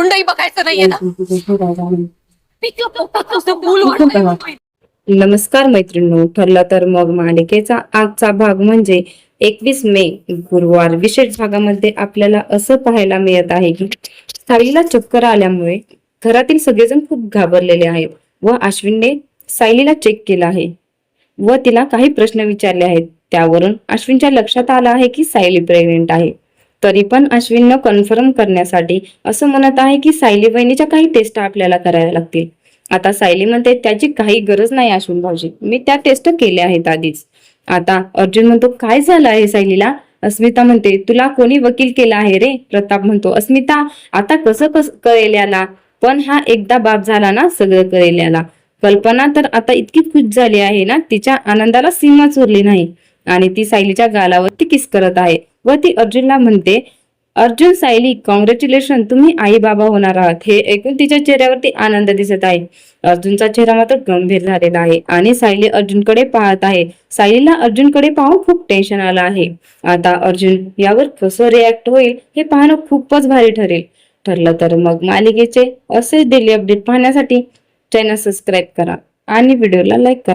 तोंडही बघायचं नाहीये ना. नमस्कार मैत्रिणींनो, ठरलं तर मग मालिकेचा आजचा भाग म्हणजे 21 मे गुरुवार. विशेष भागामध्ये आपल्याला असं पाहायला मिळत आहे की सायलीला चक्कर आल्यामुळे घरातील सगळेजण खूप घाबरलेले आहेत व अश्विनने सायलीला चेक केला आहे व तिला काही प्रश्न विचारले आहेत. त्यावरून अश्विनच्या लक्षात आलं आहे की सायली प्रेग्नेंट आहे. तरी पण अश्विननं कन्फर्म करण्यासाठी असं म्हणत आहे की सायली बहिणीच्या काही टेस्ट आपल्याला करायला लागतील. आता सायली म्हणते त्याची काही गरज नाही अश्विन भाऊजी, मी त्या टेस्ट केल्या आहेत आधीच. आता अर्जुन म्हणतो काय झालं आहे सायलीला. अस्मिता म्हणते तुला कोणी वकील केला आहे रे. प्रताप म्हणतो अस्मिता आता कसं कळेल याला, पण हा एकदा बाप झाला ना सगळं कळेल याला. कल्पना तर आता इतकी खुश झाली आहे ना, तिच्या आनंदाला सीमाच उरली नाही आणि ती सायलीच्या गालावरती किस करत आहे व ती अर्जुनला म्हणते अर्जुन सायली कॉंग्रॅच्युलेशन, तुम्ही आई बाबा होणार आहात. हे ऐकून तिच्या चेहऱ्यावरती आनंद दिसत आहे. अर्जुनचा चेहरा मात्र गंभीर झालेला आहे आणि सायली अर्जुनकडे पाहत आहे. सायलीला अर्जुनकडे पाहून खूप टेन्शन आलं आहे. आता अर्जुन यावर कसं रिॲक्ट होईल हे पाहणं खूपच भारी ठरेल. ठरलं तर मग मालिकेचे असे डेली अपडेट पाहण्यासाठी चॅनल सबस्क्राईब करा आणि व्हिडिओला लाईक करा.